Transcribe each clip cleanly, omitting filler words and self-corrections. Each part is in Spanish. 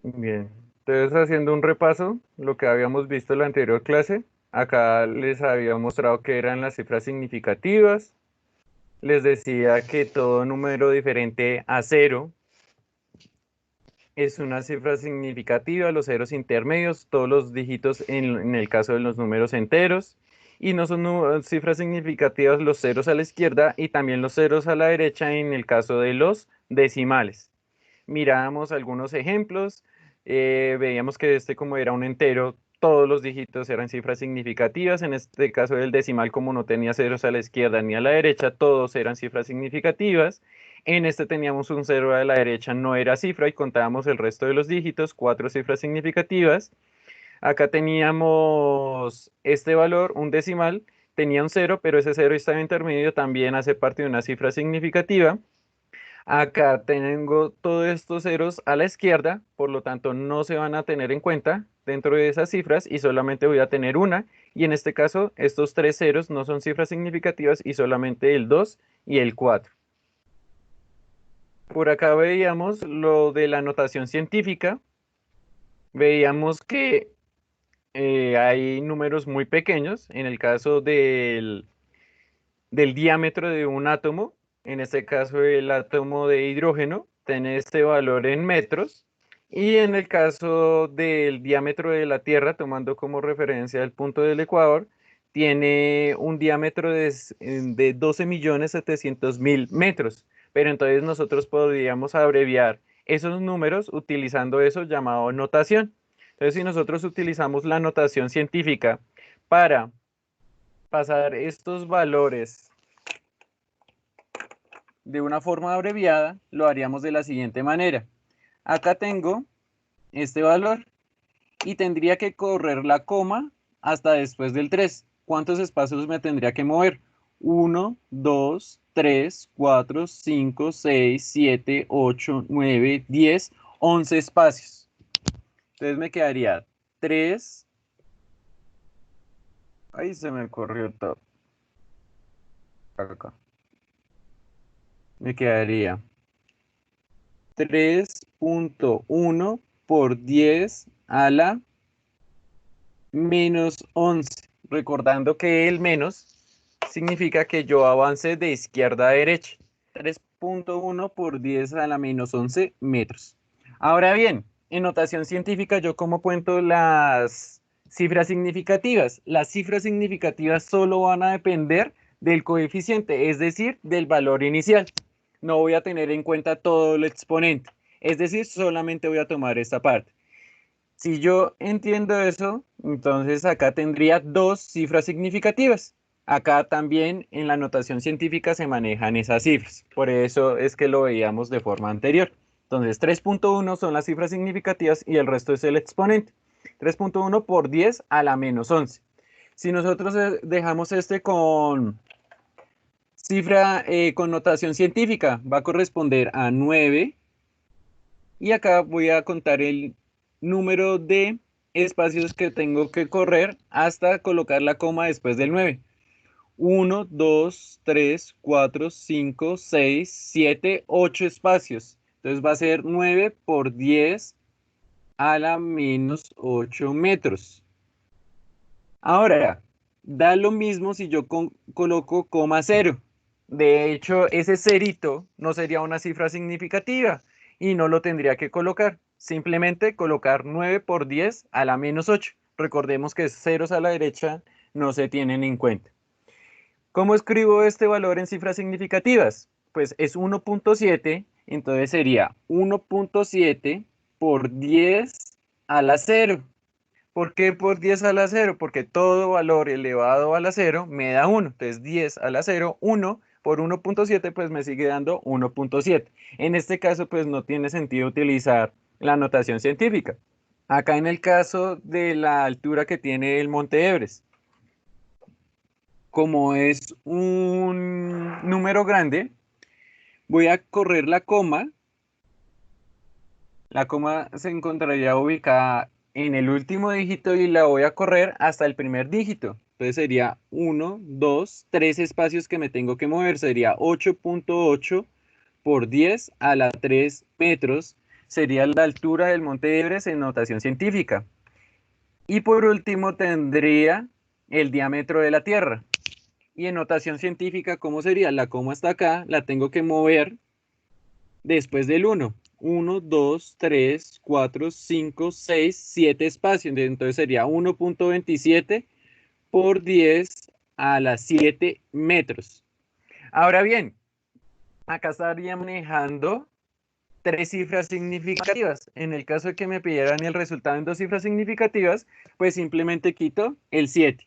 Bien, entonces haciendo un repaso, lo que habíamos visto en la anterior clase, acá les había mostrado que eran las cifras significativas, les decía que todo número diferente a cero es una cifra significativa, los ceros intermedios, todos los dígitos en el caso de los números enteros, y no son cifras significativas los ceros a la izquierda y también los ceros a la derecha en el caso de los decimales. Mirábamos algunos ejemplos, veíamos que este como era un entero, todos los dígitos eran cifras significativas, en este caso del decimal como no tenía ceros a la izquierda ni a la derecha, todos eran cifras significativas, en este teníamos un cero a la derecha, no era cifra y contábamos el resto de los dígitos, cuatro cifras significativas, acá teníamos este valor, un decimal, tenía un cero, pero ese cero estaba intermedio, también hace parte de una cifra significativa. Acá tengo todos estos ceros a la izquierda, por lo tanto no se van a tener en cuenta dentro de esas cifras y solamente voy a tener una. Y en este caso, estos tres ceros no son cifras significativas y solamente el 2 y el 4. Por acá veíamos lo de la notación científica. Veíamos que hay números muy pequeños. En el caso del diámetro de un átomo, en este caso el átomo de hidrógeno, tiene este valor en metros, y en el caso del diámetro de la Tierra, tomando como referencia el punto del Ecuador, tiene un diámetro de 12.700.000 metros, pero entonces nosotros podríamos abreviar esos números utilizando eso llamado notación. Entonces, si nosotros utilizamos la notación científica para pasar estos valores de una forma abreviada, lo haríamos de la siguiente manera. Acá tengo este valor y tendría que correr la coma hasta después del 3. ¿Cuántos espacios me tendría que mover? 1, 2, 3, 4, 5, 6, 7, 8, 9, 10, 11 espacios. Entonces me quedaría 3. Ahí se me corrió todo. Acá. Me quedaría 3.1 por 10 a la -11. Recordando que el menos significa que yo avance de izquierda a derecha. 3.1 por 10 a la -11 metros. Ahora bien, en notación científica, ¿yo cómo cuento las cifras significativas? Las cifras significativas solo van a depender del coeficiente, es decir, del valor inicial. No voy a tener en cuenta todo el exponente. Es decir, solamente voy a tomar esta parte. Si yo entiendo eso, entonces acá tendría dos cifras significativas. Acá también en la notación científica se manejan esas cifras. Por eso es que lo veíamos de forma anterior. Entonces 3.1 son las cifras significativas y el resto es el exponente. 3.1 por 10 a la -11. Si nosotros dejamos este con cifra con notación científica, va a corresponder a 9. Y acá voy a contar el número de espacios que tengo que correr hasta colocar la coma después del 9. 1, 2, 3, 4, 5, 6, 7, 8 espacios. Entonces va a ser 9 por 10 a la -8 metros. Ahora, da lo mismo si yo coloco coma cero. De hecho, ese cerito no sería una cifra significativa y no lo tendría que colocar. Simplemente colocar 9 por 10 a la -8. Recordemos que ceros a la derecha no se tienen en cuenta. ¿Cómo escribo este valor en cifras significativas? Pues es 1.7, entonces sería 1.7 por 10 a la 0. ¿Por qué por 10 a la 0? Porque todo valor elevado a la 0 me da 1. Entonces 10 a la 0, 1 por 1.7 pues me sigue dando 1.7. En este caso pues no tiene sentido utilizar la notación científica. Acá en el caso de la altura que tiene el Monte Everest, como es un número grande, voy a correr la coma. La coma se encontraría ubicada en el último dígito y la voy a correr hasta el primer dígito. Entonces sería 1, 2, 3 espacios que me tengo que mover. Sería 8.8 por 10 a la 3 metros. sería la altura del Monte Everest en notación científica. Y por último tendría el diámetro de la Tierra. Y en notación científica, ¿cómo sería? La coma está acá, la tengo que mover después del 1. 1, 2, 3, 4, 5, 6, 7 espacios. Entonces sería 1.27 por 10 a la 7 metros. Ahora bien, acá estaría manejando tres cifras significativas. En el caso de que me pidieran el resultado en dos cifras significativas, pues simplemente quito el 7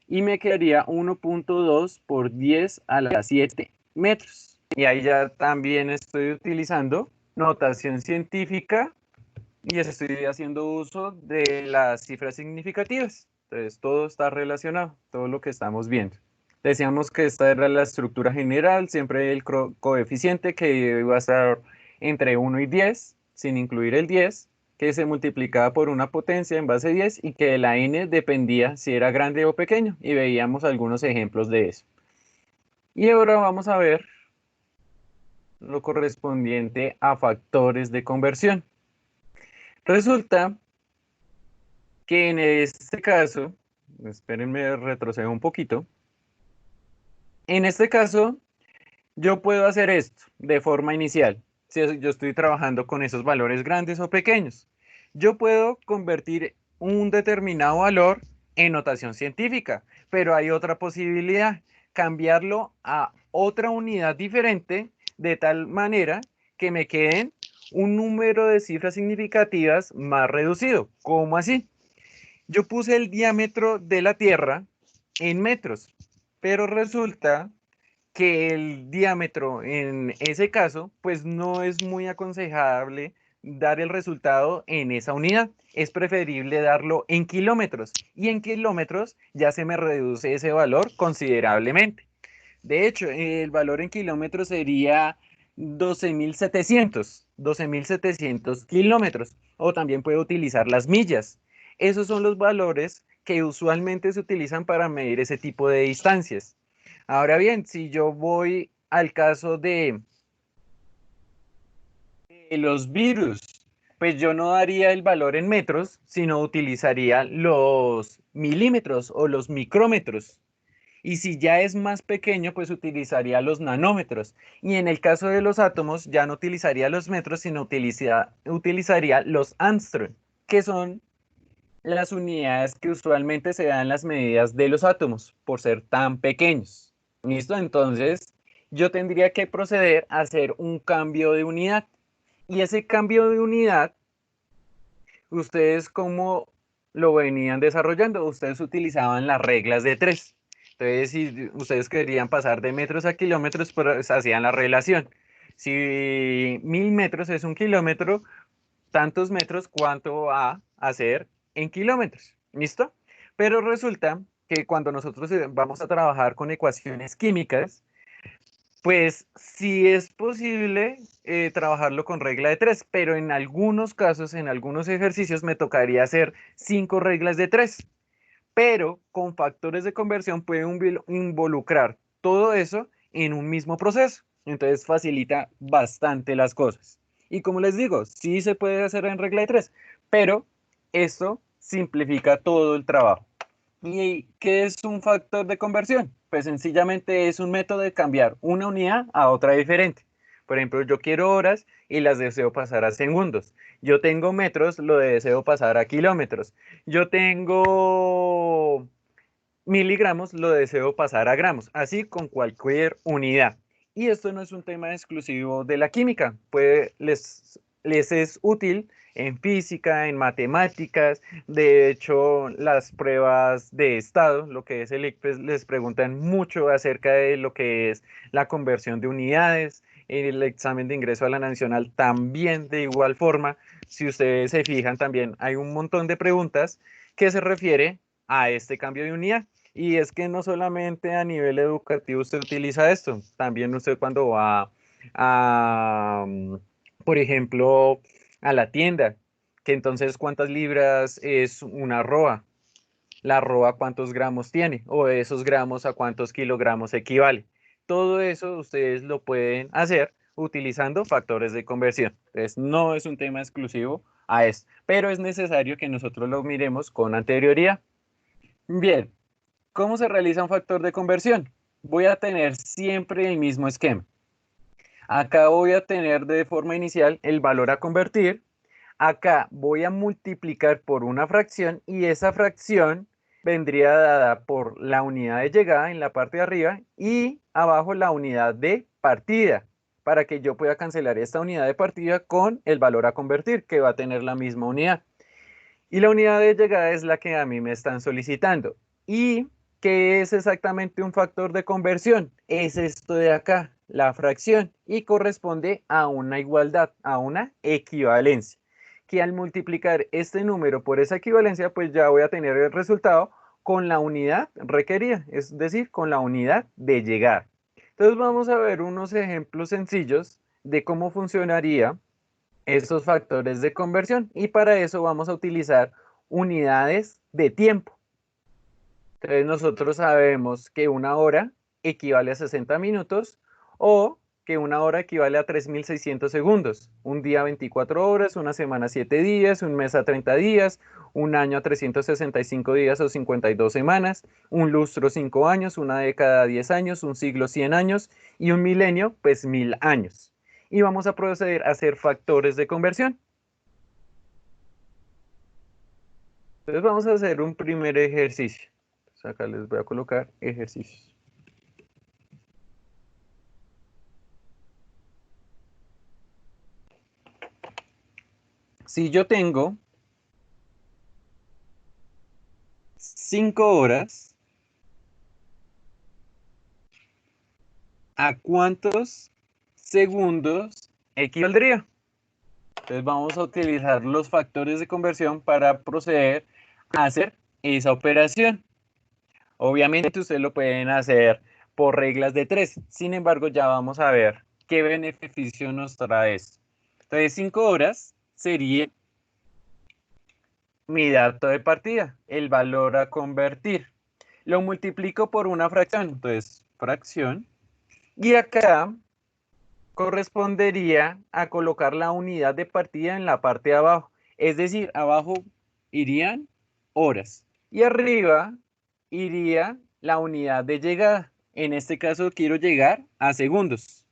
y me quedaría 1.2 por 10 a la 7 metros. Y ahí ya también estoy utilizando notación científica y estoy haciendo uso de las cifras significativas. Entonces todo está relacionado, todo lo que estamos viendo. Decíamos que esta era la estructura general, siempre el coeficiente que iba a estar entre 1 y 10, sin incluir el 10, que se multiplicaba por una potencia en base 10 y que la n dependía si era grande o pequeño, y veíamos algunos ejemplos de eso. Y ahora vamos a ver lo correspondiente a factores de conversión. Resulta que en este caso, espérenme, retrocedo un poquito. En este caso, yo puedo hacer esto de forma inicial, si yo estoy trabajando con esos valores grandes o pequeños. Yo puedo convertir un determinado valor en notación científica, pero hay otra posibilidad, cambiarlo a otra unidad diferente de tal manera que me queden un número de cifras significativas más reducido. ¿Cómo así? Yo puse el diámetro de la Tierra en metros, pero resulta que el diámetro en ese caso, pues no es muy aconsejable dar el resultado en esa unidad. Es preferible darlo en kilómetros y en kilómetros ya se me reduce ese valor considerablemente. De hecho, el valor en kilómetros sería 12.700 kilómetros. O también puedo utilizar las millas. Esos son los valores que usualmente se utilizan para medir ese tipo de distancias. Ahora bien, si yo voy al caso de los virus, pues yo no daría el valor en metros, sino utilizaría los milímetros o los micrómetros. Y si ya es más pequeño, pues utilizaría los nanómetros. Y en el caso de los átomos, ya no utilizaría los metros, sino utilizaría los Armstrong, que son las unidades que usualmente se dan las medidas de los átomos, por ser tan pequeños. ¿Listo? Entonces, yo tendría que proceder a hacer un cambio de unidad. Y ese cambio de unidad, ¿ustedes cómo lo venían desarrollando? Ustedes utilizaban las reglas de tres. Entonces, si ustedes querían pasar de metros a kilómetros, pues hacían la relación. Si 1.000 metros es un kilómetro, tantos metros, ¿cuánto va a hacer en kilómetros? ¿Listo? Pero resulta que cuando nosotros vamos a trabajar con ecuaciones químicas, pues sí es posible trabajarlo con regla de tres, pero en algunos casos, en algunos ejercicios, me tocaría hacer 5 reglas de 3. Pero con factores de conversión puede involucrar todo eso en un mismo proceso. Entonces facilita bastante las cosas. Y como les digo, sí se puede hacer en regla de 3, pero esto simplifica todo el trabajo. ¿Y qué es un factor de conversión? Pues sencillamente es un método de cambiar una unidad a otra diferente. Por ejemplo, yo quiero horas y las deseo pasar a segundos. Yo tengo metros, lo deseo pasar a kilómetros. Yo tengo miligramos, lo deseo pasar a gramos. Así con cualquier unidad. Y esto no es un tema exclusivo de la química. Les es útil en física, en matemáticas. De hecho, las pruebas de estado, lo que es el ICFES, les preguntan mucho acerca de lo que es la conversión de unidades. El examen de ingreso a la nacional también de igual forma. Si ustedes se fijan, también hay un montón de preguntas que se refiere a este cambio de unidad. Y es que no solamente a nivel educativo usted utiliza esto, también usted cuando va a, por ejemplo, a la tienda, que entonces cuántas libras es una arroba, la arroba cuántos gramos tiene, o esos gramos a cuántos kilogramos equivale. Todo eso ustedes lo pueden hacer utilizando factores de conversión. Entonces, no es un tema exclusivo a esto, pero es necesario que nosotros lo miremos con anterioridad. Bien, ¿cómo se realiza un factor de conversión? Voy a tener siempre el mismo esquema. Acá voy a tener de forma inicial el valor a convertir. Acá voy a multiplicar por una fracción y esa fracción vendría dada por la unidad de llegada en la parte de arriba y abajo la unidad de partida, para que yo pueda cancelar esta unidad de partida con el valor a convertir, que va a tener la misma unidad. Y la unidad de llegada es la que a mí me están solicitando. ¿Y qué es exactamente un factor de conversión? Es esto de acá, la fracción, y corresponde a una igualdad, a una equivalencia. Que al multiplicar este número por esa equivalencia, pues ya voy a tener el resultado con la unidad requerida, es decir, con la unidad de llegada. Entonces vamos a ver unos ejemplos sencillos de cómo funcionaría estos factores de conversión y para eso vamos a utilizar unidades de tiempo. Entonces nosotros sabemos que una hora equivale a 60 minutos o que una hora equivale a 3.600 segundos. Un día a 24 horas, una semana a 7 días, un mes a 30 días, un año a 365 días o 52 semanas, un lustro 5 años, una década 10 años, un siglo 100 años y un milenio pues 1000 años. Y vamos a proceder a hacer factores de conversión. Entonces vamos a hacer un primer ejercicio. Entonces acá les voy a colocar ejercicios. Si yo tengo 5 horas, ¿a cuántos segundos equivaldría? Entonces vamos a utilizar los factores de conversión para proceder a hacer esa operación. Obviamente ustedes lo pueden hacer por reglas de 3. Sin embargo, ya vamos a ver qué beneficio nos trae esto. Entonces 5 horas sería mi dato de partida, el valor a convertir. Lo multiplico por una fracción, entonces fracción. Y acá correspondería a colocar la unidad de partida en la parte de abajo. Es decir, abajo irían horas y arriba iría la unidad de llegada. En este caso quiero llegar a segundos.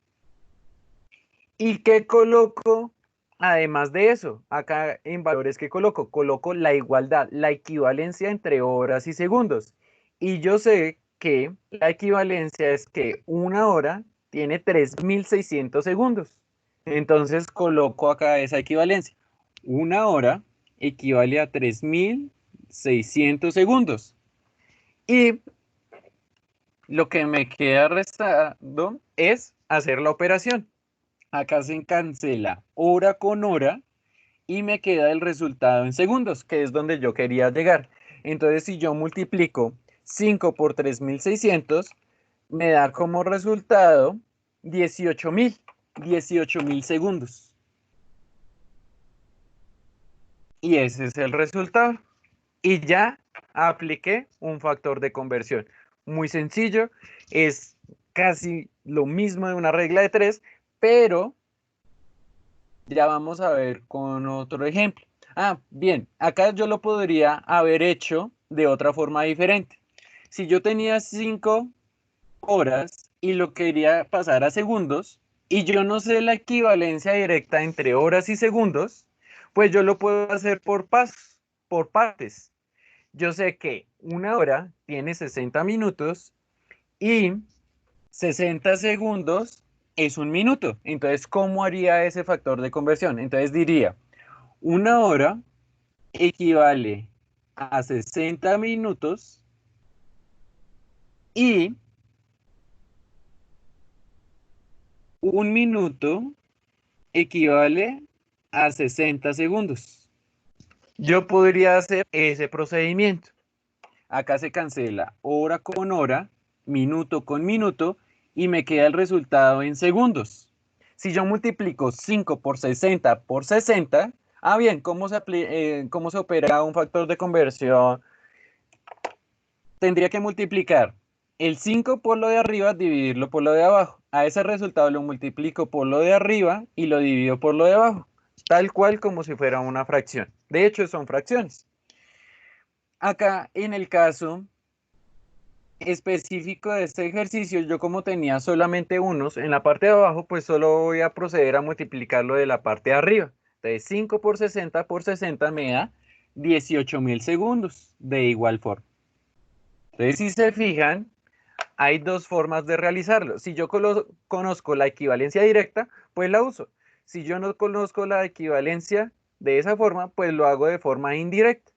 ¿Y qué coloco? Además de eso, acá en valores que coloco la igualdad, la equivalencia entre horas y segundos. Y yo sé que la equivalencia es que una hora tiene 3.600 segundos. Entonces coloco acá esa equivalencia. Una hora equivale a 3.600 segundos. Y lo que me queda restando es hacer la operación. Acá se cancela hora con hora y me queda el resultado en segundos, que es donde yo quería llegar. Entonces, si yo multiplico 5 por 3.600, me da como resultado 18.000 segundos. Y ese es el resultado. Y ya apliqué un factor de conversión. Muy sencillo, es casi lo mismo de una regla de 3, pero ya vamos a ver con otro ejemplo. Ah, bien, acá yo lo podría haber hecho de otra forma diferente. Si yo tenía 5 horas y lo quería pasar a segundos, y yo no sé la equivalencia directa entre horas y segundos, pues yo lo puedo hacer por pasos, por partes. Yo sé que una hora tiene 60 minutos y 60 segundos es un minuto. Entonces, ¿cómo haría ese factor de conversión? Entonces diría, una hora equivale a 60 minutos y un minuto equivale a 60 segundos. Yo podría hacer ese procedimiento. Acá se cancela hora con hora, minuto con minuto y me queda el resultado en segundos. Si yo multiplico 5 por 60, bien, ¿cómo se opera un factor de conversión? Tendría que multiplicar el 5 por lo de arriba, dividirlo por lo de abajo. A ese resultado lo multiplico por lo de arriba y lo divido por lo de abajo, tal cual como si fuera una fracción. De hecho, son fracciones. Acá, en el caso específico de este ejercicio, yo como tenía solamente unos en la parte de abajo, pues solo voy a proceder a multiplicarlo de la parte de arriba. Entonces 5 por 60 me da 18.000 segundos de igual forma. Entonces si se fijan, hay dos formas de realizarlo. Si yo conozco la equivalencia directa, pues la uso. Si yo no conozco la equivalencia de esa forma, pues lo hago de forma indirecta.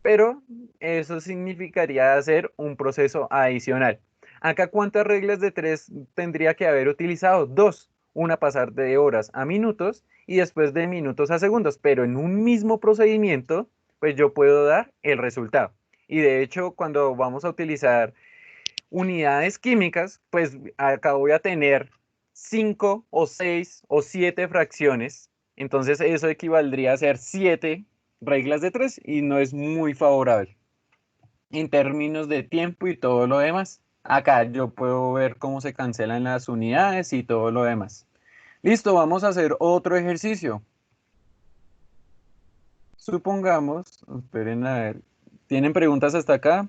Pero eso significaría hacer un proceso adicional. Acá, ¿cuántas reglas de tres tendría que haber utilizado? Dos. Una pasar de horas a minutos y después de minutos a segundos. Pero en un mismo procedimiento, pues yo puedo dar el resultado. Y de hecho, cuando vamos a utilizar unidades químicas, pues acá voy a tener 5 o 6 o 7 fracciones. Entonces eso equivaldría a ser 7 reglas de 3 y no es muy favorable en términos de tiempo y todo lo demás. Acá yo puedo ver cómo se cancelan las unidades y todo lo demás. Listo, vamos a hacer otro ejercicio. Supongamos, esperen a ver, ¿tienen preguntas hasta acá?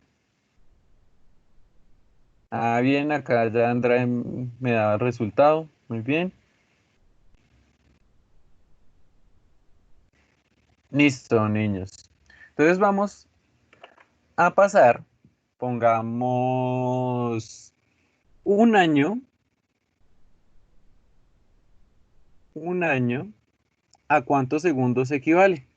Ah, bien, acá ya Andrea me da el resultado. Muy bien. Listo, niños. Entonces vamos a pasar, pongamos un año, ¿a cuántos segundos equivale?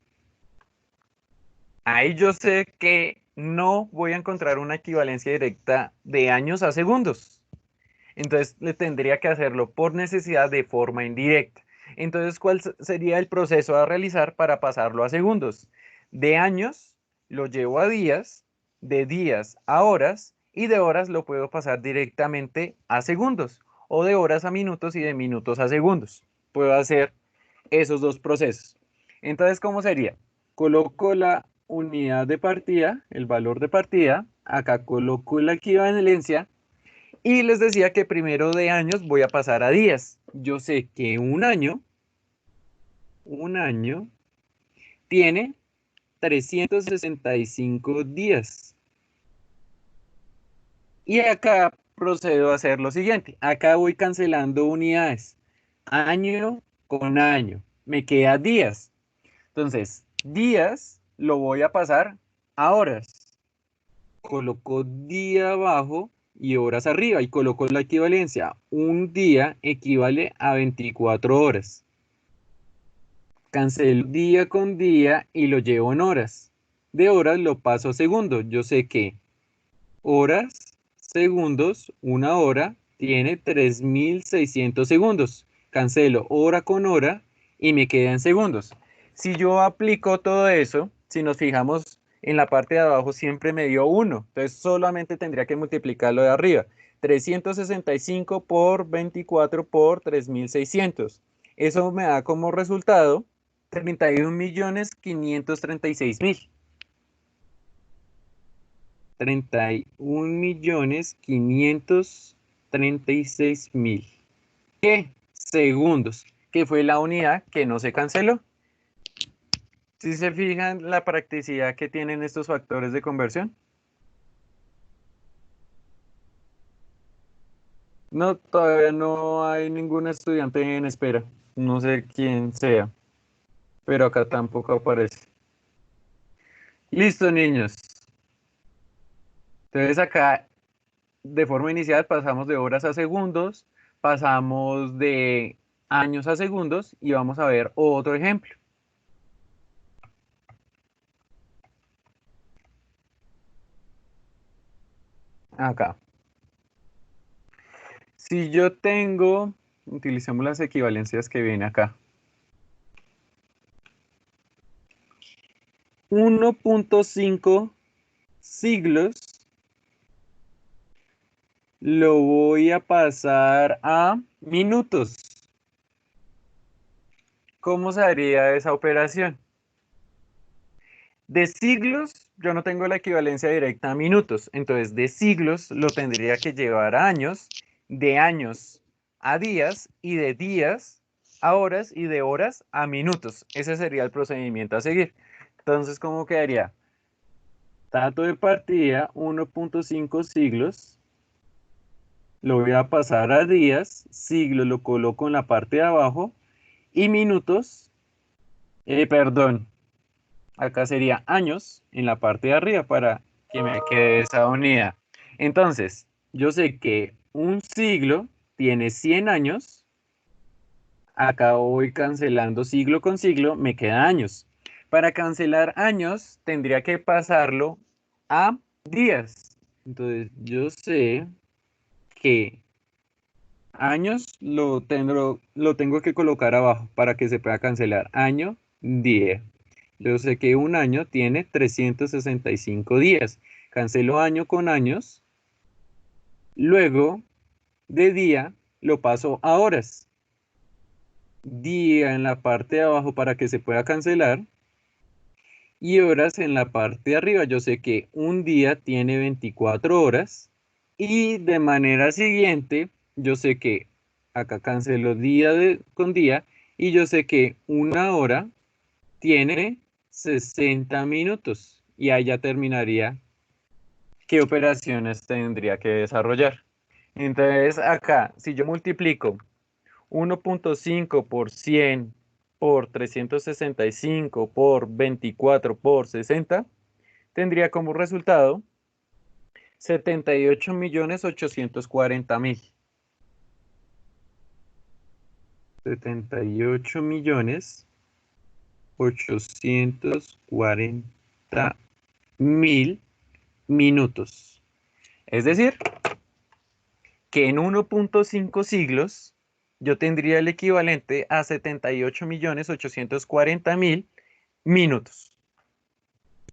Ahí yo sé que no voy a encontrar una equivalencia directa de años a segundos. Entonces le tendría que hacerlo por necesidad de forma indirecta. Entonces, ¿cuál sería el proceso a realizar para pasarlo a segundos? De años lo llevo a días, de días a horas y de horas lo puedo pasar directamente a segundos o de horas a minutos y de minutos a segundos. Puedo hacer esos dos procesos. Entonces, ¿cómo sería? Coloco la unidad de partida, el valor de partida, acá coloco la equivalencia y les decía que primero de años voy a pasar a días. Yo sé que un año tiene 365 días. Y acá procedo a hacer lo siguiente. Acá voy cancelando unidades. Año con año. Me queda días. Entonces, días lo voy a pasar a horas. Coloco día abajo y horas arriba y coloco la equivalencia. Un día equivale a 24 horas. Cancelo día con día y lo llevo en horas. De horas lo paso a segundos. Yo sé que horas, segundos, una hora tiene 3.600 segundos. Cancelo hora con hora y me queda en segundos. Si yo aplico todo eso, si nos fijamos en la parte de abajo siempre me dio 1. Entonces solamente tendría que multiplicarlo de arriba. 365 por 24 por 3.600. Eso me da como resultado 31.536.000. 31.536.000. ¿Qué? Segundos, que fue la unidad que no se canceló. Si se fijan la practicidad que tienen estos factores de conversión. No, todavía no hay ningún estudiante en espera. No sé quién sea, pero acá tampoco aparece. Listo, niños. Entonces acá de forma inicial pasamos de horas a segundos, pasamos de años a segundos y vamos a ver otro ejemplo. Acá. Si yo tengo, utilicemos las equivalencias que viene acá. 1.5 siglos lo voy a pasar a minutos. ¿Cómo se haría esa operación? De siglos, yo no tengo la equivalencia directa a minutos, entonces de siglos lo tendría que llevar a años, de años a días y de días a horas y de horas a minutos. Ese sería el procedimiento a seguir. Entonces, ¿cómo quedaría? Dato de partida, 1.5 siglos. Lo voy a pasar a días, siglos lo coloco en la parte de abajo y minutos, perdón, acá sería años en la parte de arriba para que me quede esa unidad. Entonces, yo sé que un siglo tiene 100 años, acá voy cancelando siglo con siglo, me queda años. Para cancelar años tendría que pasarlo a días. Entonces, yo sé que años lo tengo que colocar abajo para que se pueda cancelar. Año, día. Yo sé que un año tiene 365 días. Cancelo año con años. Luego, de día, lo paso a horas. Día en la parte de abajo para que se pueda cancelar. Y horas en la parte de arriba. Yo sé que un día tiene 24 horas. Y de manera siguiente, yo sé que acá cancelo con día. Y yo sé que una hora tiene 60 minutos. Y ahí ya terminaría qué operaciones tendría que desarrollar. Entonces acá, si yo multiplico 1.5 por 100 por 365 por 24 por 60, tendría como resultado 78.840.000. 78.840.000 minutos. Es decir, que en 1.5 siglos yo tendría el equivalente a 78.840.000 minutos.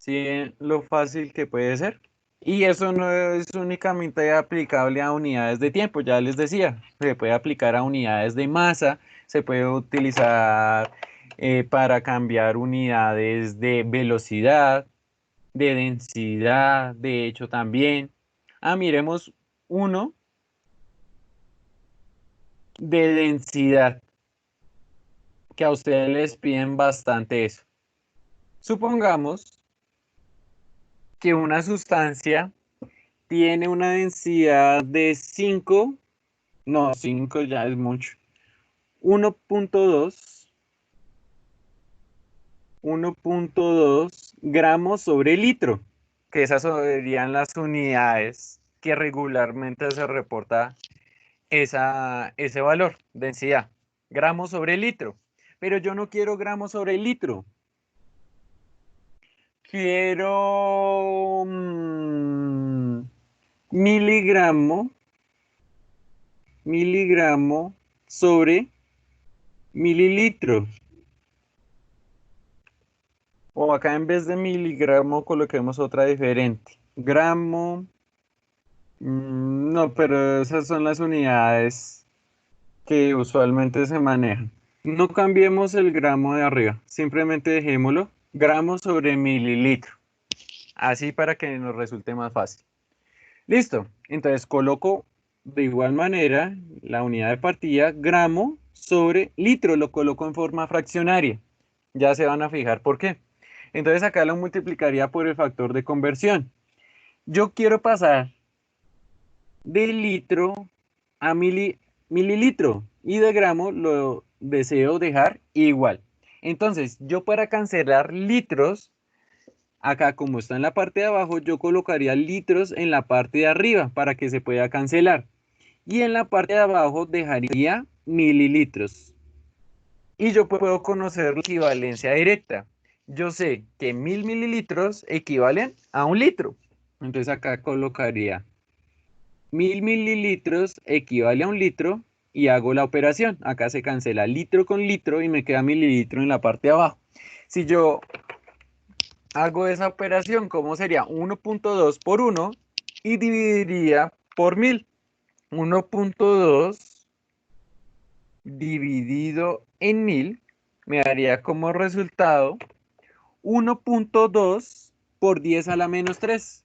¿Sí? Lo fácil que puede ser. Y eso no es únicamente aplicable a unidades de tiempo, ya les decía, se puede aplicar a unidades de masa, se puede utilizar para cambiar unidades de velocidad, de densidad, de hecho también. Miremos uno de densidad, que a ustedes les piden bastante eso. Supongamos que una sustancia tiene una densidad de 5, no, 5 ya es mucho, 1.2 gramos sobre litro, que esas serían las unidades que regularmente se reporta ese valor, densidad, gramos sobre litro. Pero yo no quiero gramos sobre litro, quiero miligramo sobre mililitro. O acá en vez de miligramo coloquemos otra diferente. Gramo. No, pero esas son las unidades que usualmente se manejan. No cambiemos el gramo de arriba, simplemente dejémoslo gramo sobre mililitro. Así para que nos resulte más fácil. Listo, entonces coloco de igual manera la unidad de partida, gramo sobre litro, lo coloco en forma fraccionaria. Ya se van a fijar por qué. Entonces acá lo multiplicaría por el factor de conversión. Yo quiero pasar de litro a mililitro y de gramo lo deseo dejar igual. Entonces yo para cancelar litros, acá como está en la parte de abajo, yo colocaría litros en la parte de arriba para que se pueda cancelar. Y en la parte de abajo dejaría mililitros. Y yo puedo conocer la equivalencia directa. Yo sé que 1000 mililitros equivalen a un litro. Entonces acá colocaría 1000 mililitros equivale a un litro y hago la operación. Acá se cancela litro con litro y me queda mililitro en la parte de abajo. Si yo hago esa operación, ¿cómo sería? 1.2 por 1 y dividiría por 1000. 1.2 dividido en 1000 me daría como resultado 1.2 por 10 a la menos 3.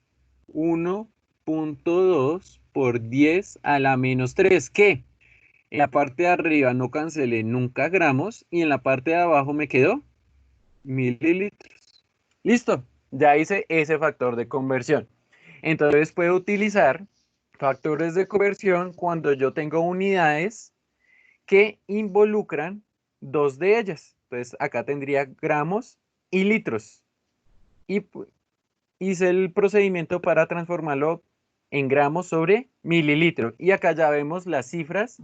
1.2 por 10 a la menos 3. ¿Qué? En la parte de arriba no cancelé nunca gramos y en la parte de abajo me quedó mililitros. Listo, ya hice ese factor de conversión. Entonces puedo utilizar factores de conversión cuando yo tengo unidades que involucran dos de ellas. Entonces acá tendría gramos y litros. Y hice el procedimiento para transformarlo en gramos sobre mililitro. Y acá ya vemos las cifras,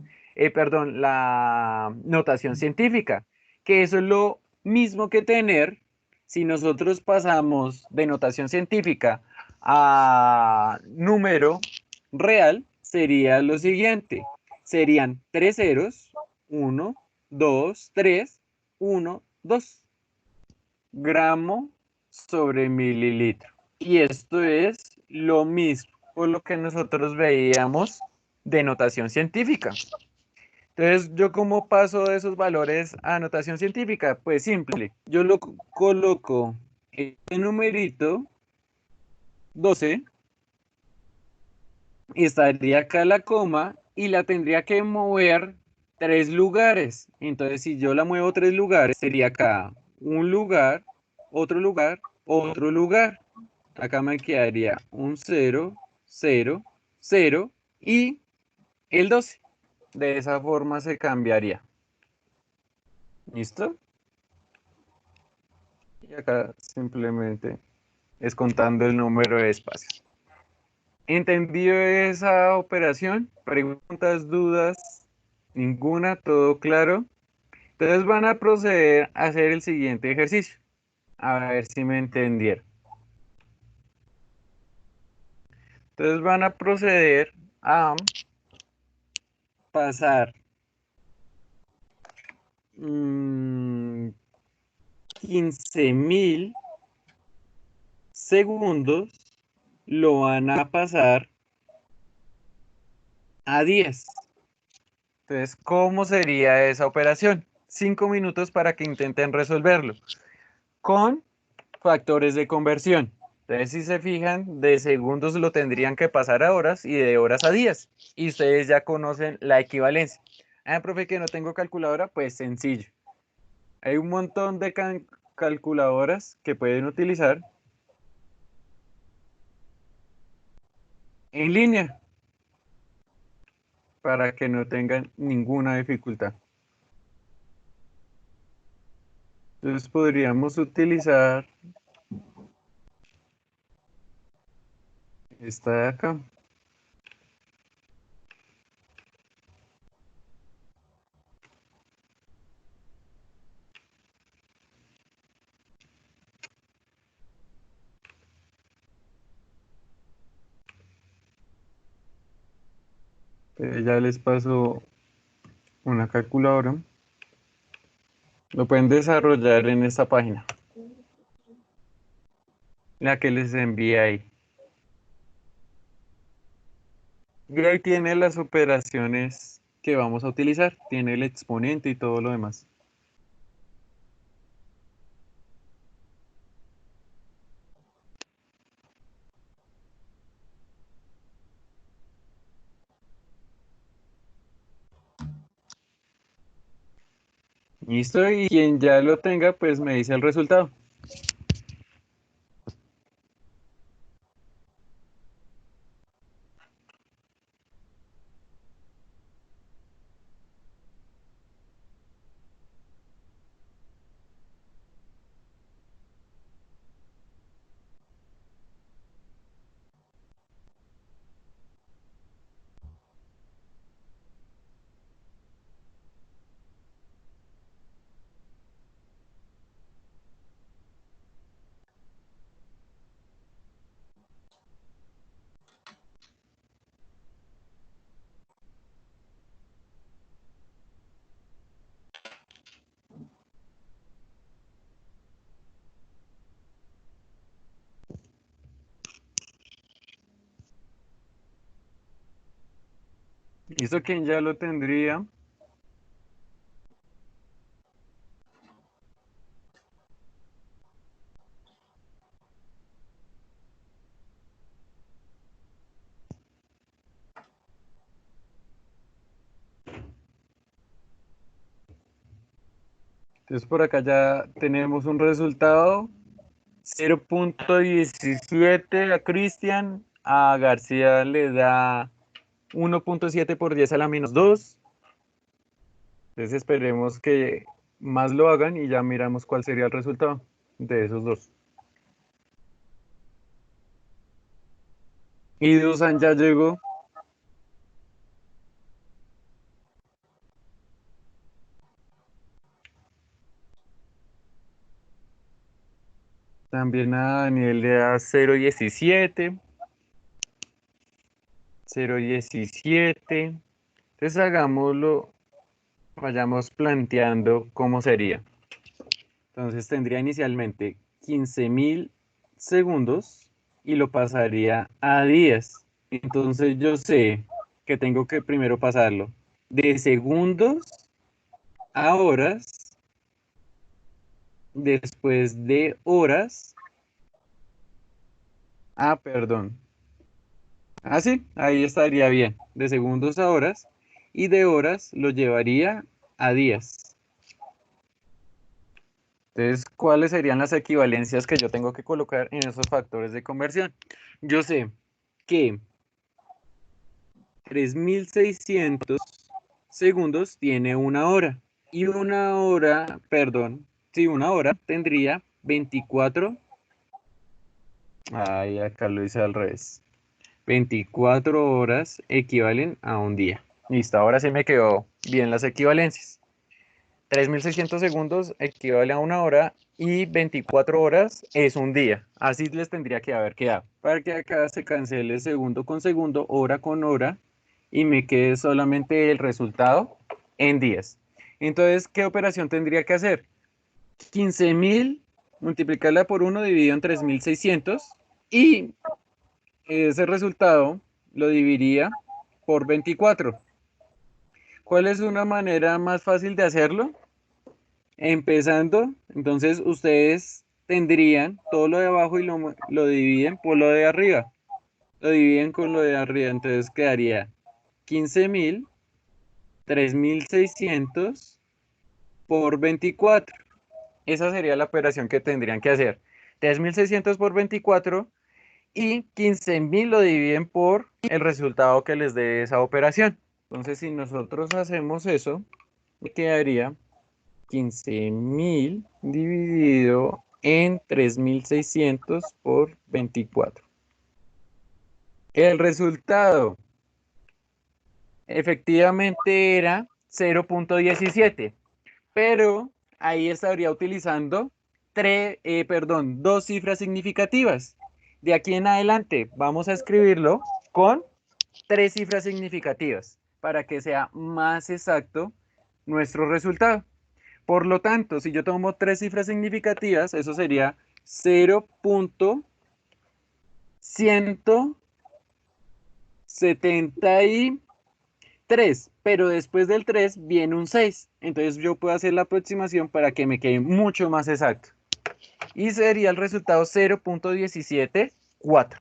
perdón, la notación científica, que eso es lo mismo que tener si nosotros pasamos de notación científica a número real, sería lo siguiente. Serían tres ceros, uno, dos, tres, uno, dos gramo sobre mililitro. Y esto es lo mismo por lo que nosotros veíamos de notación científica. Entonces, ¿yo cómo paso de esos valores a notación científica? Pues simple, yo lo coloco en el numerito 12 y estaría acá la coma y la tendría que mover tres lugares. Entonces, si yo la muevo tres lugares, sería acá un lugar, otro lugar, otro lugar. Acá me quedaría un cero, cero, cero y el 12. De esa forma se cambiaría. ¿Listo? Y acá simplemente es contando el número de espacios. ¿Entendido esa operación? ¿Preguntas, dudas? ¿Ninguna? ¿Todo claro? Entonces van a proceder a hacer el siguiente ejercicio. A ver si me entendieron. Entonces van a proceder a pasar 15.000 segundos, lo van a pasar a 10. Entonces, ¿cómo sería esa operación? 5 minutos para que intenten resolverlo con factores de conversión. Entonces, si se fijan, de segundos lo tendrían que pasar a horas y de horas a días. Y ustedes ya conocen la equivalencia. Ah, profe, que no tengo calculadora, pues sencillo. Hay un montón de calculadoras que pueden utilizar en línea para que no tengan ninguna dificultad. Entonces podríamos utilizar esta de acá. Ya les paso una calculadora. Lo pueden desarrollar en esta página, la que les envié ahí. Y ahí tiene las operaciones que vamos a utilizar. Tiene el exponente y todo lo demás. Listo, y quien ya lo tenga, pues me dice el resultado. Listo, quien ya lo tendría. Entonces por acá ya tenemos un resultado. 0.17 a Cristian, a García le da 1.7 por 10 a la menos 2. Entonces esperemos que más lo hagan y ya miramos cuál sería el resultado de esos dos. Y Dusan ya llegó. También a Daniel le da 0.17. 0.17. Entonces hagámoslo, vayamos planteando cómo sería. Entonces tendría inicialmente 15.000 segundos y lo pasaría a días. Entonces yo sé que tengo que primero pasarlo de segundos a horas, después de horas. Ah, perdón. Ah, sí, ahí estaría bien. De segundos a horas y de horas lo llevaría a días. Entonces, ¿cuáles serían las equivalencias que yo tengo que colocar en esos factores de conversión? Yo sé que 3.600 segundos tiene una hora. Y una hora, perdón, sí, una hora tendría 24. Ay, acá lo hice al revés. 24 horas equivalen a un día. Listo, ahora sí me quedó bien las equivalencias. 3.600 segundos equivale a una hora y 24 horas es un día. Así les tendría que haber quedado. Para que acá se cancele segundo con segundo, hora con hora y me quede solamente el resultado en días. Entonces, ¿qué operación tendría que hacer? 15.000, multiplicarla por 1 dividido en 3.600 y ese resultado lo dividiría por 24. ¿Cuál es una manera más fácil de hacerlo? Empezando, entonces ustedes tendrían todo lo de abajo y lo dividen por lo de arriba. Lo dividen con lo de arriba, entonces quedaría 15.000, 3.600 por 24. Esa sería la operación que tendrían que hacer. 3.600 por 24 y 15.000 lo dividen por el resultado que les dé esa operación. Entonces, si nosotros hacemos eso, quedaría 15.000 dividido en 3.600 por 24. El resultado efectivamente era 0.17, pero ahí estaría utilizando dos cifras significativas. De aquí en adelante vamos a escribirlo con tres cifras significativas para que sea más exacto nuestro resultado. Por lo tanto, si yo tomo tres cifras significativas, eso sería 0.173, pero después del 3 viene un 6. Entonces yo puedo hacer la aproximación para que me quede mucho más exacto. Y sería el resultado 0.174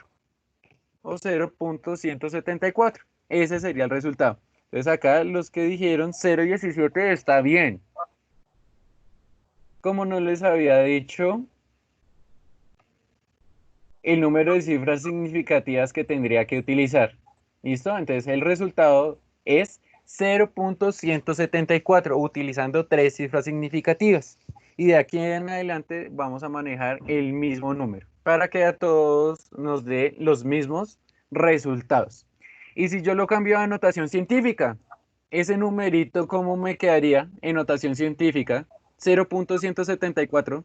o 0.174. Ese sería el resultado. Entonces acá los que dijeron 0.17 está bien. Como no les había dicho el número de cifras significativas que tendría que utilizar. ¿Listo? Entonces el resultado es 0.174 utilizando tres cifras significativas. Y de aquí en adelante vamos a manejar el mismo número para que a todos nos dé los mismos resultados. Y si yo lo cambio a notación científica, ese numerito, ¿cómo me quedaría en notación científica? 0.174.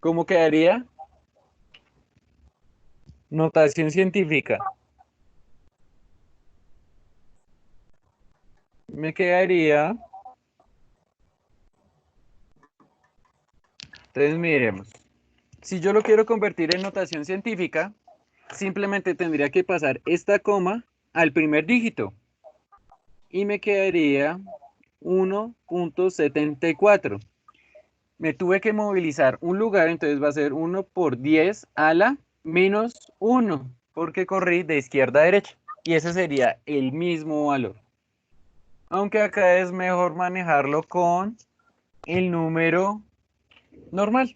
¿Cómo quedaría? Notación científica. Me quedaría. Entonces miremos. Si yo lo quiero convertir en notación científica, simplemente tendría que pasar esta coma al primer dígito. Y me quedaría 1.74. Me tuve que movilizar un lugar, entonces va a ser 1 por 10 a la menos 1, porque corrí de izquierda a derecha. Y ese sería el mismo valor. Aunque acá es mejor manejarlo con el número normal.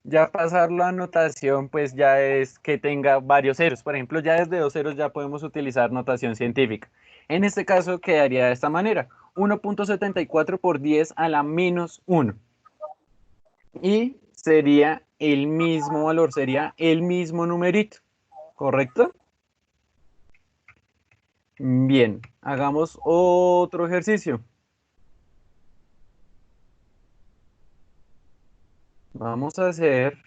Ya pasarlo a notación, pues ya es que tenga varios ceros. Por ejemplo, ya desde dos ceros ya podemos utilizar notación científica. En este caso quedaría de esta manera. 1.74 por 10 a la menos 1. Y sería el mismo valor, sería el mismo numerito. ¿Correcto? Bien, hagamos otro ejercicio. Vamos a hacer,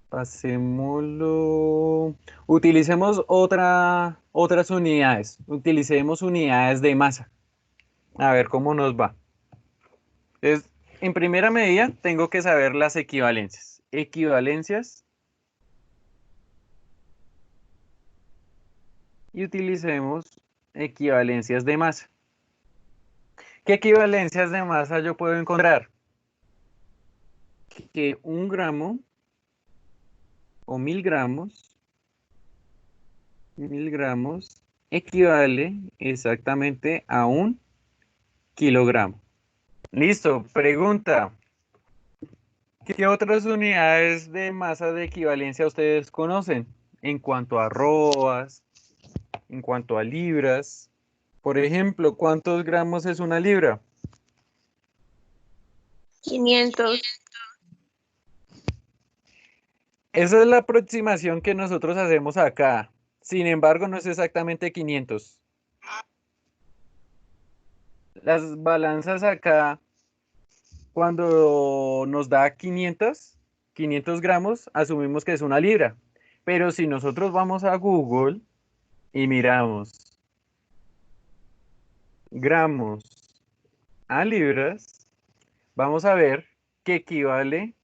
pasémoslo, utilicemos otras unidades, utilicemos unidades de masa, a ver cómo nos va. Entonces, en primera medida, tengo que saber las equivalencias. Equivalencias y utilicemos equivalencias de masa. ¿Qué equivalencias de masa yo puedo encontrar? Que 1 gramo o 1000 gramos equivale exactamente a 1 kilogramo. Listo, pregunta. ¿Qué otras unidades de masa de equivalencia ustedes conocen? En cuanto a arrobas, en cuanto a libras. Por ejemplo, ¿cuántos gramos es una libra? 500. Esa es la aproximación que nosotros hacemos acá. Sin embargo, no es exactamente 500. Las balanzas acá, cuando nos da 500 gramos, asumimos que es una libra. Pero si nosotros vamos a Google y miramos gramos a libras, vamos a ver que equivale,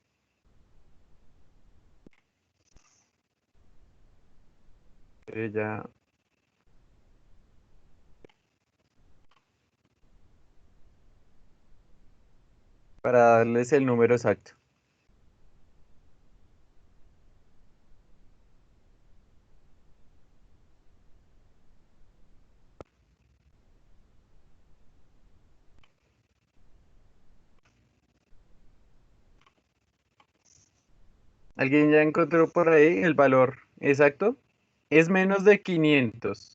ya, para darles el número exacto. ¿Alguien ya encontró por ahí el valor exacto? Es menos de 500.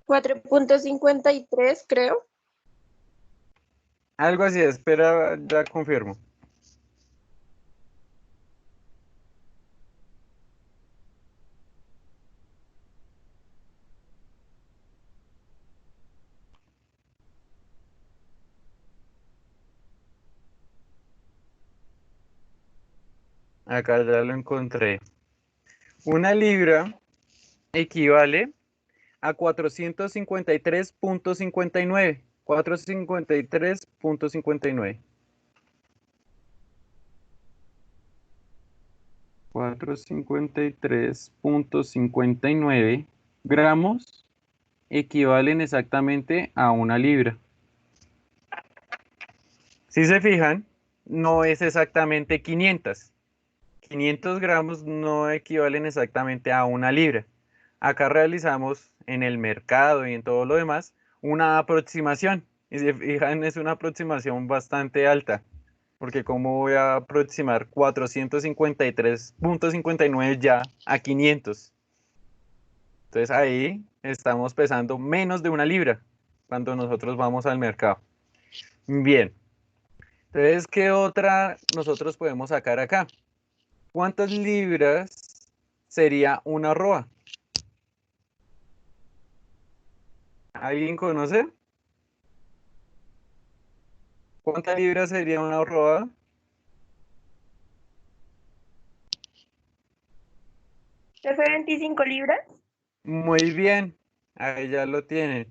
4.53 creo. Algo así, espera, ya confirmo. Acá ya lo encontré. Una libra equivale a 453.59. 453.59. 453.59 gramos equivalen exactamente a una libra. Si se fijan, no es exactamente 500. 500 gramos no equivalen exactamente a una libra. Acá realizamos en el mercado y en todo lo demás una aproximación. Y si se fijan, es una aproximación bastante alta. Porque cómo voy a aproximar 453.59 ya a 500. Entonces ahí estamos pesando menos de una libra cuando nosotros vamos al mercado. Bien. Entonces, ¿qué otra nosotros podemos sacar acá? ¿Cuántas libras sería una arroba? ¿Alguien conoce? ¿Cuántas libras sería una arroba? ¿Ya fue 25 libras? Muy bien, ahí ya lo tienen.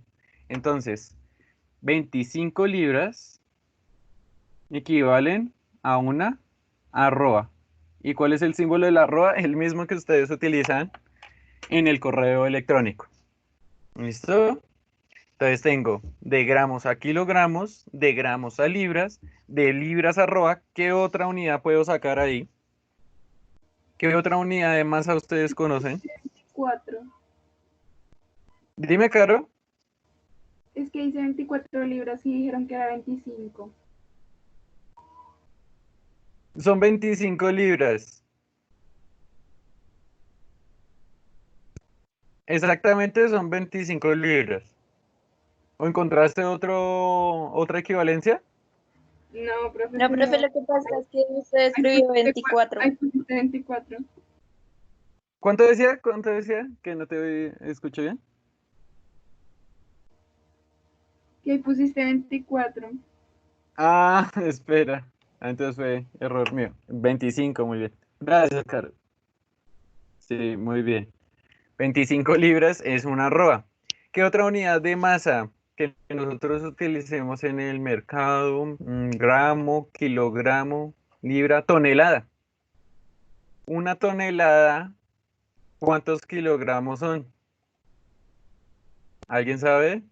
Entonces, 25 libras equivalen a una arroba. ¿Y cuál es el símbolo de la arroba? El mismo que ustedes utilizan en el correo electrónico. ¿Listo? Entonces tengo de gramos a kilogramos, de gramos a libras, de libras a arroba. ¿Qué otra unidad puedo sacar ahí? ¿Qué otra unidad de masa ustedes conocen? 4. Dime, Caro. Es que hice 24 libras y dijeron que era 25. Son 25 libras. Exactamente son 25 libras. ¿O encontraste otra equivalencia? No, profe. No, profe, lo que pasa es que usted escribió 24. Ahí pusiste 24. ¿Cuánto decía? ¿Cuánto decía? Que no te escucho bien. Que ahí pusiste 24. Ah, espera. Entonces fue error mío. 25, muy bien. Gracias, Caro. Sí, muy bien. 25 libras es una arroba. ¿Qué otra unidad de masa que nosotros utilicemos en el mercado? Gramo, kilogramo, libra, tonelada. Una tonelada, ¿cuántos kilogramos son? ¿Alguien sabe?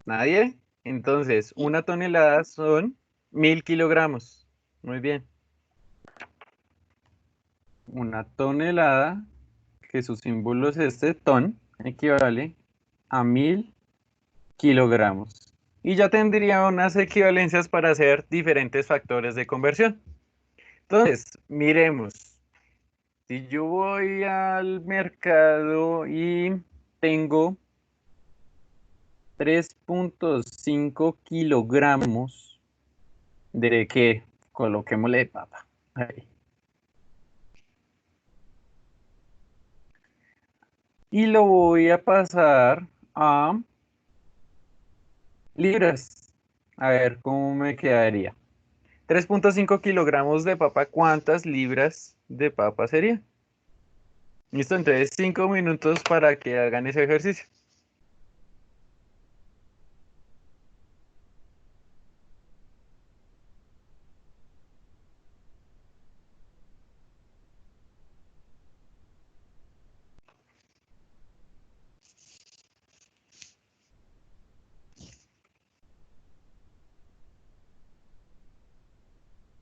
¿Nadie? Entonces, una tonelada son 1000 kilogramos. Muy bien. Una tonelada, que su símbolo es este, ton, equivale a 1000 kilogramos. Y ya tendría unas equivalencias para hacer diferentes factores de conversión. Entonces, miremos. Si yo voy al mercado y tengo 3.5 kilogramos de qué, coloquémosle papa. Ahí. Y lo voy a pasar a libras. A ver cómo me quedaría. 3.5 kilogramos de papa, ¿cuántas libras de papa sería? Listo, entonces 5 minutos para que hagan ese ejercicio.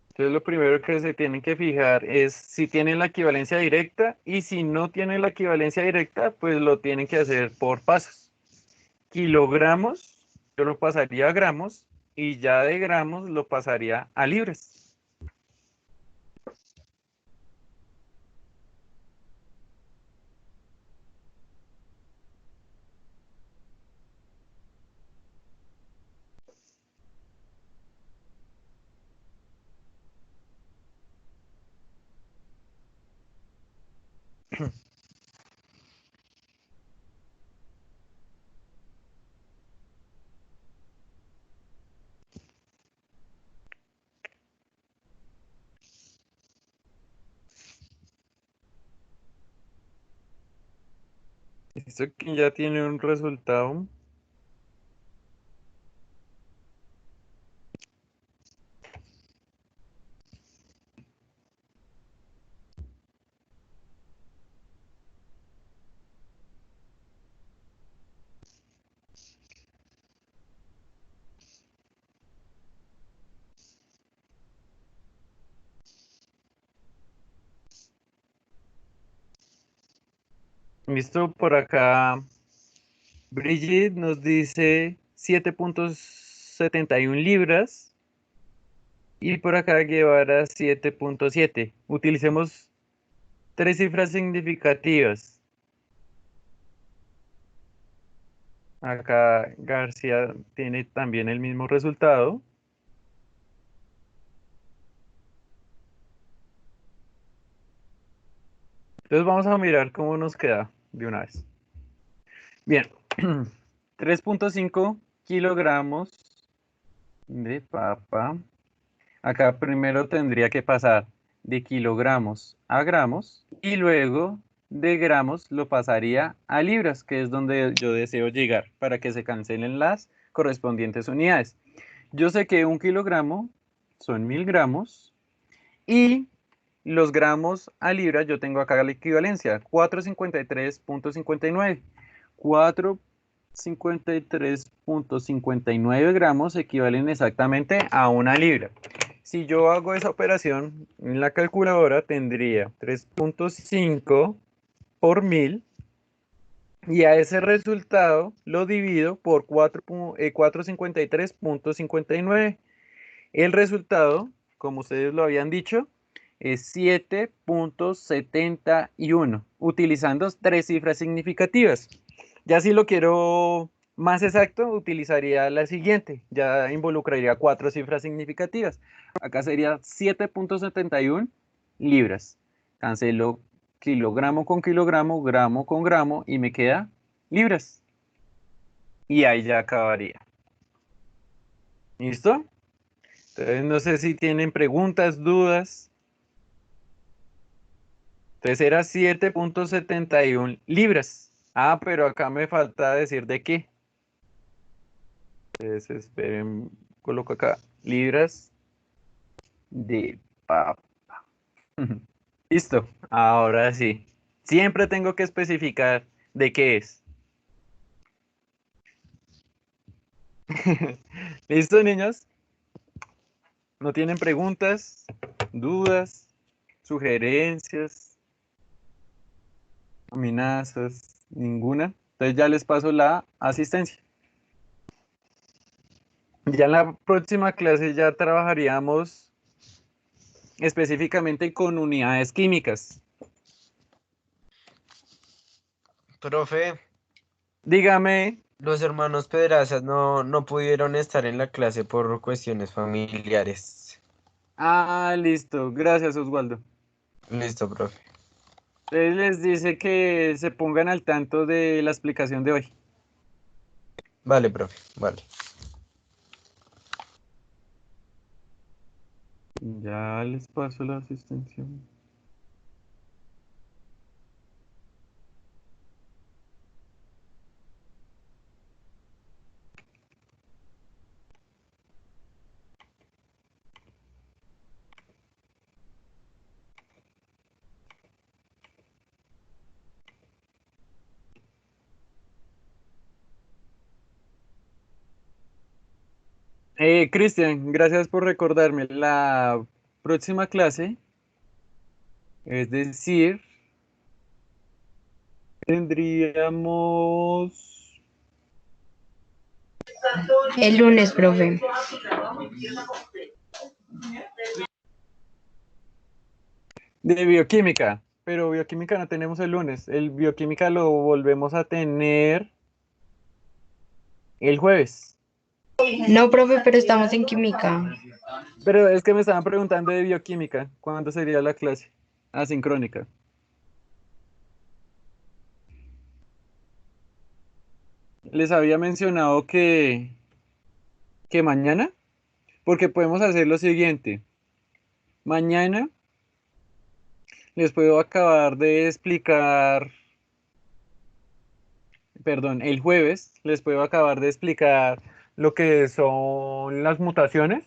Entonces lo primero que se tienen que fijar es si tienen la equivalencia directa, y si no tienen la equivalencia directa, pues lo tienen que hacer por pasos. Kilogramos, yo lo pasaría a gramos, y ya de gramos lo pasaría a libras. Esto que ya tiene un resultado. Listo, por acá Brigitte nos dice 7.71 libras, y por acá Guevara 7.7. Utilicemos tres cifras significativas. Acá García tiene también el mismo resultado. Entonces vamos a mirar cómo nos queda de una vez. Bien, 3.5 kilogramos de papa. Acá primero tendría que pasar de kilogramos a gramos, y luego de gramos lo pasaría a libras, que es donde yo deseo llegar para que se cancelen las correspondientes unidades. Yo sé que 1 kilogramo son 1000 gramos y los gramos a libra, yo tengo acá la equivalencia, 453,59. 453,59 gramos equivalen exactamente a 1 libra. Si yo hago esa operación en la calculadora, tendría 3,5 por 1000 y a ese resultado lo divido por 453,59. El resultado, como ustedes lo habían dicho, es 7,71, utilizando 3 cifras significativas. Ya si lo quiero más exacto, utilizaría la siguiente, ya involucraría 4 cifras significativas. Acá sería 7,71 libras. Cancelo kilogramo con kilogramo, gramo con gramo y me queda libras. Y ahí ya acabaría. ¿Listo? Entonces no sé si tienen preguntas, dudas. Entonces era 7,71 libras. Ah, pero acá me falta decir de qué. Entonces esperen, coloco acá libras de papa. Listo, ahora sí. Siempre tengo que especificar de qué es. ¿Listo, niños? ¿No tienen preguntas, dudas, sugerencias, amenazas, ninguna? Entonces ya les paso la asistencia. Ya en la próxima clase ya trabajaríamos específicamente con unidades químicas. Profe, Dígame. los hermanos Pedrazas no pudieron estar en la clase por cuestiones familiares. Ah, listo. Gracias, Osvaldo. Listo, profe. Él les dice que se pongan al tanto de la explicación de hoy. Vale, profe, vale. Ya les paso la asistencia. Cristian, gracias por recordarme. La próxima clase, es decir, tendríamos El lunes, profe. de bioquímica, pero bioquímica no tenemos el lunes. El bioquímica lo volvemos a tener el jueves. No, profe, pero estamos en química. Pero es que me estaban preguntando de bioquímica, ¿cuándo sería la clase asincrónica? Les había mencionado que mañana, porque podemos hacer lo siguiente. Mañana les puedo acabar de explicar, perdón, el jueves les puedo acabar de explicar lo que son las mutaciones,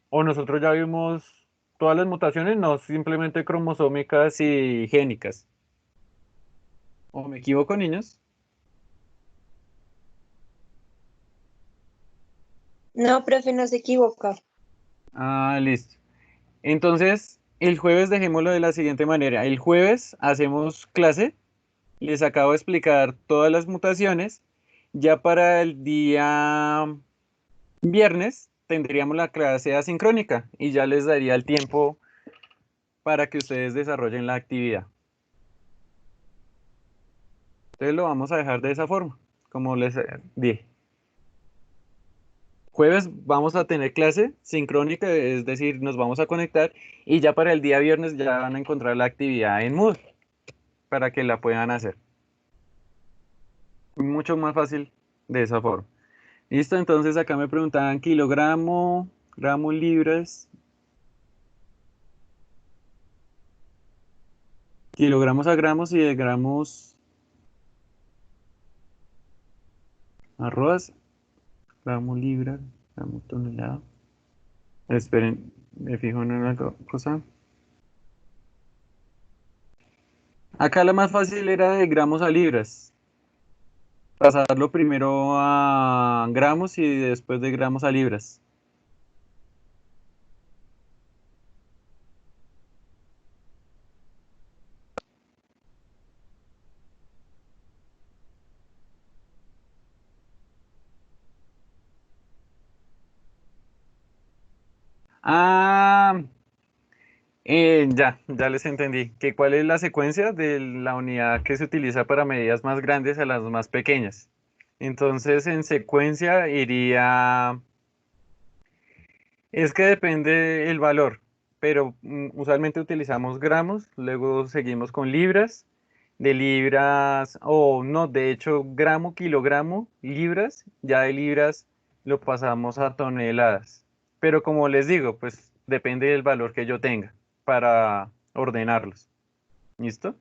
o nosotros ya vimos todas las mutaciones, no simplemente cromosómicas y génicas. ¿O me equivoco, niños? No, profe, no se equivoca. Ah, listo. Entonces, el jueves dejémoslo de la siguiente manera. El jueves hacemos clase, les acabo de explicar todas las mutaciones. Ya para el día viernes tendríamos la clase asincrónica y ya les daría el tiempo para que ustedes desarrollen la actividad. Entonces lo vamos a dejar de esa forma, como les dije. Jueves vamos a tener clase sincrónica, es decir, nos vamos a conectar y ya para el día viernes ya van a encontrar la actividad en Moodle para que la puedan hacer. Mucho más fácil de esa forma. Listo, entonces acá me preguntaban kilogramo, gramos, libras, kilogramos a gramos y de gramos arroz, gramo, libra, gramo, tonelada. Esperen, me fijo en una cosa. Acá la más fácil era de gramos a libras. Pasarlo primero a gramos y después de gramos a libras. Ah, ya les entendí. ¿Cuál es la secuencia de la unidad que se utiliza para medidas más grandes a las más pequeñas? Entonces, en secuencia iría, es que depende el valor, pero usualmente utilizamos gramos, luego seguimos con libras, de libras, o no, de hecho, gramo, kilogramo, libras, ya de libras lo pasamos a toneladas. Pero como les digo, pues depende del valor que yo tenga para ordenarlos. ¿Listo?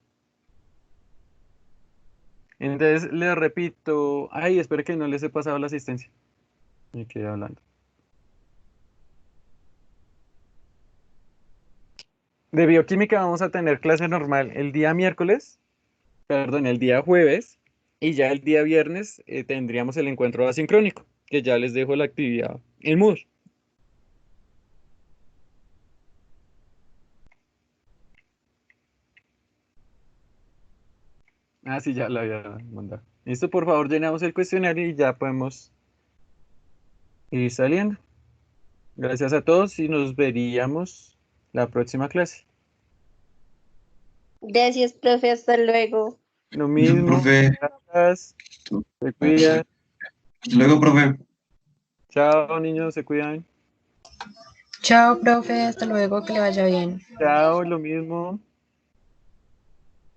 Entonces les repito, ay, espero que no les he pasado la asistencia. Me quedé hablando. De bioquímica vamos a tener clase normal el día miércoles, perdón, el día jueves, y ya el día viernes tendríamos el encuentro asincrónico, que ya les dejo la actividad en Moodle. Ah, sí, ya la había mandado. Listo, por favor, llenamos el cuestionario y ya podemos ir saliendo. Gracias a todos y nos veríamos la próxima clase. Gracias, profe. Hasta luego. Lo Listo, mismo, profe. gracias, se cuidan. Luego, profe. Chao, niños, se cuidan. Chao, profe, hasta luego, que le vaya bien. Chao, lo mismo.